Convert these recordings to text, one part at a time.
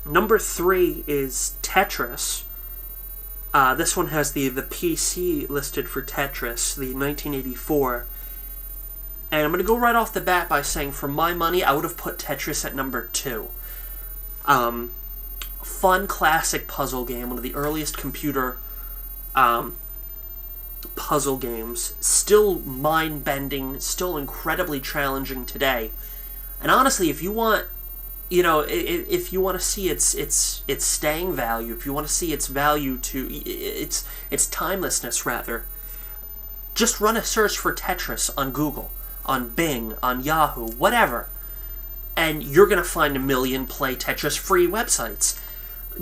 Number 3 is Tetris. This one has the PC listed for Tetris, the 1984. And I'm going to go right off the bat by saying, for my money, I would have put Tetris at number 2. Fun, classic puzzle game, one of the earliest computer puzzle games. Still mind-bending, still incredibly challenging today. And honestly, if you want, if you want to see its staying value, if you want to see its value to its timelessness, rather, just run a search for Tetris on Google, on Bing, on Yahoo, whatever, and you're gonna find a million play Tetris free websites.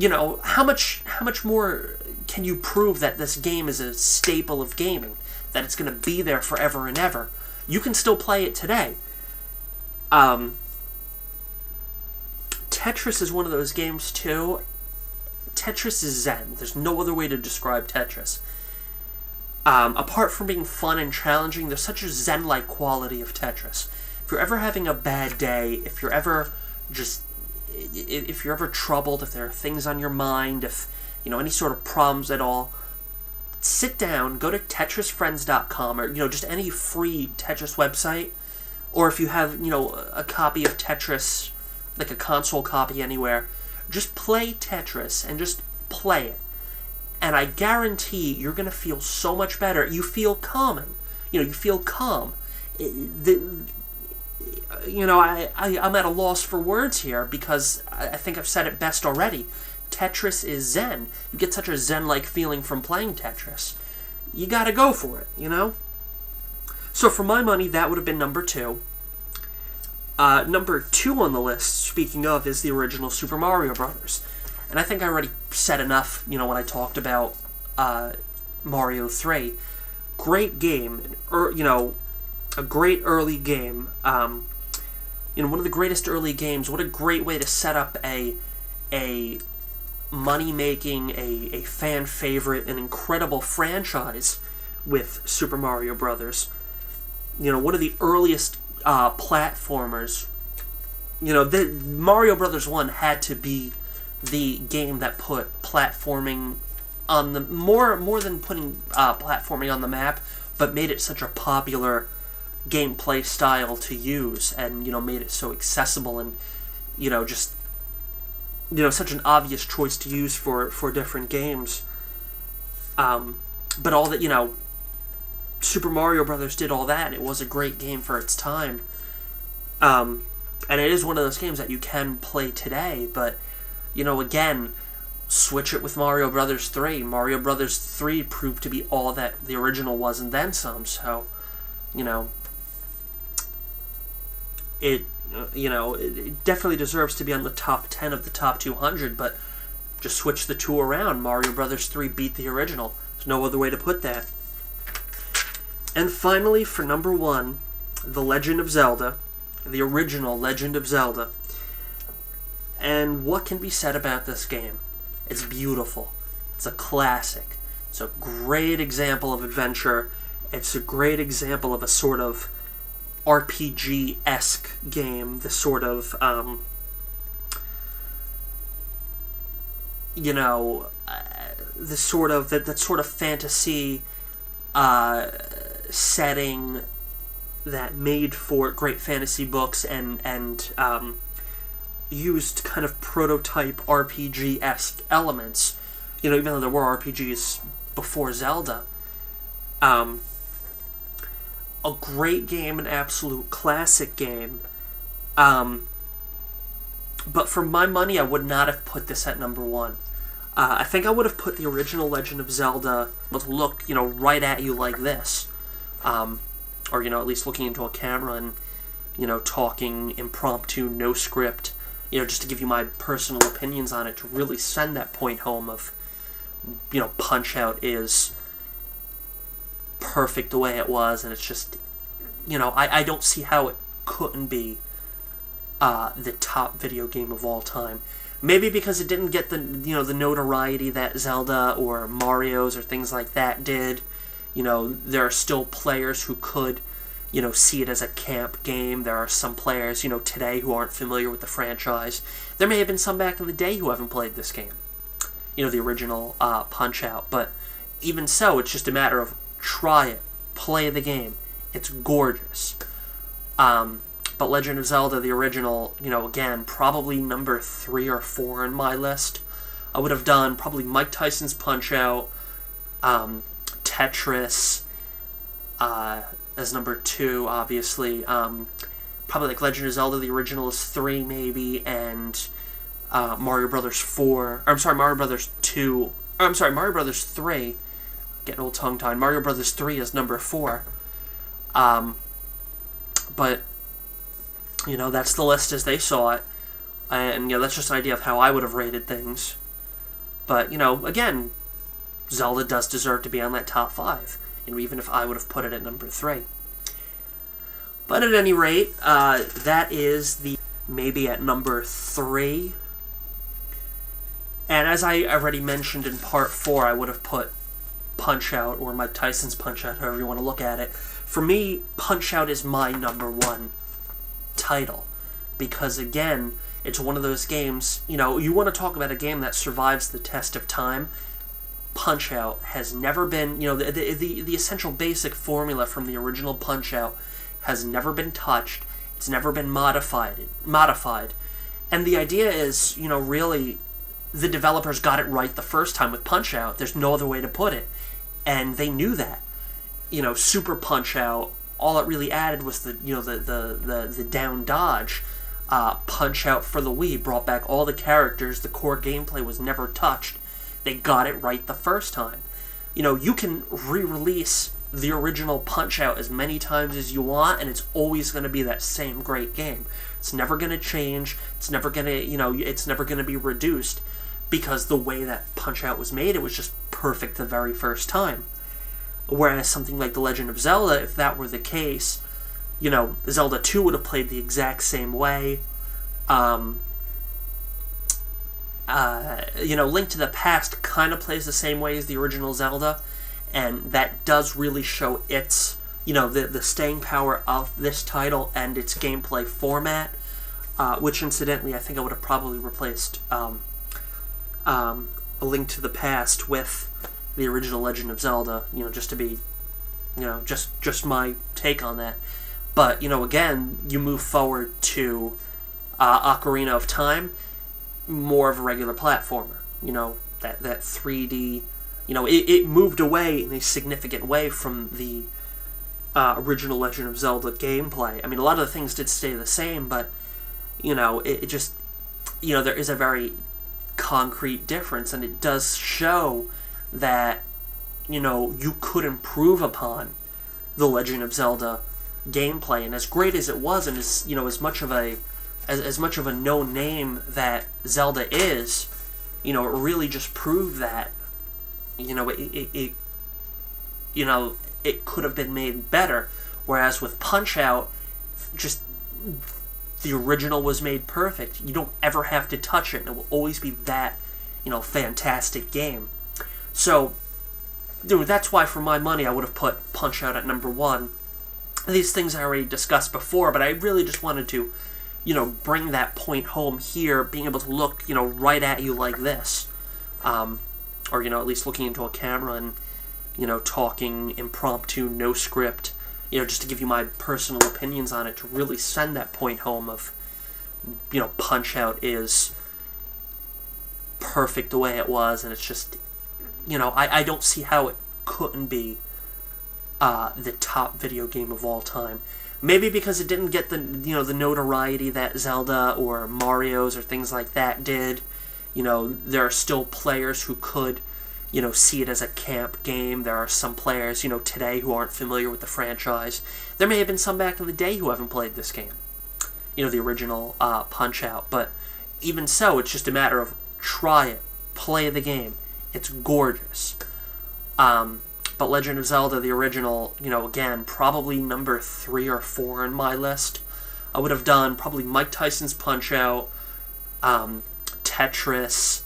How much more can you prove that this game is a staple of gaming, that it's gonna be there forever and ever? You can still play it today. Tetris is one of those games too. Tetris is zen. There's no other way to describe Tetris. Apart from being fun and challenging, there's such a zen-like quality of Tetris. If you're ever having a bad day, if you're ever troubled, if there are things on your mind, if any sort of problems at all, sit down, go to TetrisFriends.com, or just any free Tetris website, or if you have a copy of Tetris, like a console copy anywhere, just play Tetris and just play it. And I guarantee you're going to feel so much better. You feel calming. You feel calm. I'm at a loss for words here because I think I've said it best already. Tetris is zen. You get such a zen-like feeling from playing Tetris. You got to go for it, So for my money, that would have been number 2. Number 2 on the list, speaking of, is the original Super Mario Brothers. And I think I already said enough, when I talked about Mario 3. Great game, a great early game. One of the greatest early games. What a great way to set up a money-making, a fan favorite, an incredible franchise with Super Mario Brothers. One of the earliest platformers. The Mario Brothers 1 had to be the game that put platforming on the more than putting platforming on the map, but made it such a popular gameplay style to use, and made it so accessible, and just such an obvious choice to use for different games. But all that Super Mario Brothers did all that, and it was a great game for its time. And it is one of those games that you can play today, but again, switch it with Mario Brothers 3. Mario Brothers 3 proved to be all that the original was and then some, so, it definitely deserves to be on the top 10 of the top 200, but just switch the two around. Mario Brothers 3 beat the original. There's no other way to put that. And finally, for number 1, The Legend of Zelda, the original Legend of Zelda. And what can be said about this game? It's beautiful. It's a classic. It's a great example of adventure. It's a great example of a sort of RPG-esque game. The sort of, that sort of fantasy setting that made for great fantasy books and used kind of prototype RPG-esque elements, even though there were RPGs before Zelda. A great game, an absolute classic game. But for my money, I would not have put this at number 1. I think I would have put the original Legend of Zelda with look, right at you like this. Or, at least looking into a camera and, talking impromptu, no script, just to give you my personal opinions on it, to really send that point home of, Punch-Out is perfect the way it was, and it's just, I don't see how it couldn't be the top video game of all time. Maybe because it didn't get the notoriety that Zelda or Mario's or things like that did. There are still players who could, see it as a camp game. There are some players, today who aren't familiar with the franchise. There may have been some back in the day who haven't played this game, the original Punch-Out. But even so, it's just a matter of try it, play the game. It's gorgeous. But Legend of Zelda, the original, again, probably number 3 or 4 on my list. I would have done probably Mike Tyson's Punch-Out, Tetris, as number 2, obviously. Probably like Legend of Zelda, the original is 3, maybe, and Mario Brothers 4. Or, I'm sorry, Mario Brothers 2. Or, I'm sorry, Mario Brothers 3. Getting old tongue-tied. Mario Brothers 3 is number 4. But, that's the list as they saw it. And, that's just an idea of how I would have rated things. But, again, Zelda does deserve to be on that top 5. Even if I would have put it at number 3. But at any rate, that is the maybe at number 3. And as I already mentioned in part 4, I would have put Punch-Out, or Mike Tyson's Punch-Out, however you want to look at it. For me, Punch-Out is my number 1 title. Because again, it's one of those games, you want to talk about a game that survives the test of time. Punch-Out has never been, the essential basic formula from the original Punch-Out has never been touched. It's never been modified. And the idea is, really, the developers got it right the first time with Punch-Out. There's no other way to put it. And they knew that. Super Punch-Out, all it really added was the down dodge. Punch-Out for the Wii brought back all the characters. The core gameplay was never touched. They got it right the first time. You can re-release the original Punch-Out as many times as you want, and it's always going to be that same great game. It's never going to change. It's never going to, it's never going to be reduced, because the way that Punch-Out was made, it was just perfect the very first time. Whereas something like The Legend of Zelda, if that were the case, Zelda 2 would have played the exact same way. Link to the Past kind of plays the same way as the original Zelda, and that does really show its, the staying power of this title and its gameplay format, which incidentally I think I would have probably replaced A Link to the Past with the original Legend of Zelda, just to be, just my take on that. But, again, you move forward to Ocarina of Time, more of a regular platformer. That 3D, it moved away in a significant way from the original Legend of Zelda gameplay. I mean, a lot of the things did stay the same, but, it just, there is a very concrete difference, and it does show that, you could improve upon the Legend of Zelda gameplay, and as great as it was, and as, as much of a known name that Zelda is, it really just proved that, it could have been made better. Whereas with Punch-Out, just the original was made perfect. You don't ever have to touch it, and it will always be that, fantastic game. So, that's why for my money I would have put Punch-Out at number 1. These things I already discussed before, but I really just wanted to, bring that point home here, being able to look, right at you like this. Or, at least looking into a camera and, talking impromptu, no script, just to give you my personal opinions on it, to really send that point home of, Punch-Out is perfect the way it was, and it's just, I don't see how it couldn't be the top video game of all time. Maybe because it didn't get the the notoriety that Zelda or Mario's or things like that did. There are still players who could, see it as a camp game. There are some players, today who aren't familiar with the franchise. There may have been some back in the day who haven't played this game. The original Punch-Out. But even so, it's just a matter of try it, play the game. It's gorgeous. But Legend of Zelda, the original, again, probably number 3 or 4 on my list. I would have done probably Mike Tyson's Punch-Out, Tetris,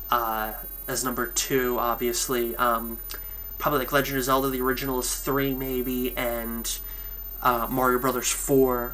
as number 2, obviously. Probably like Legend of Zelda, the original is 3, maybe, and Mario Brothers 4,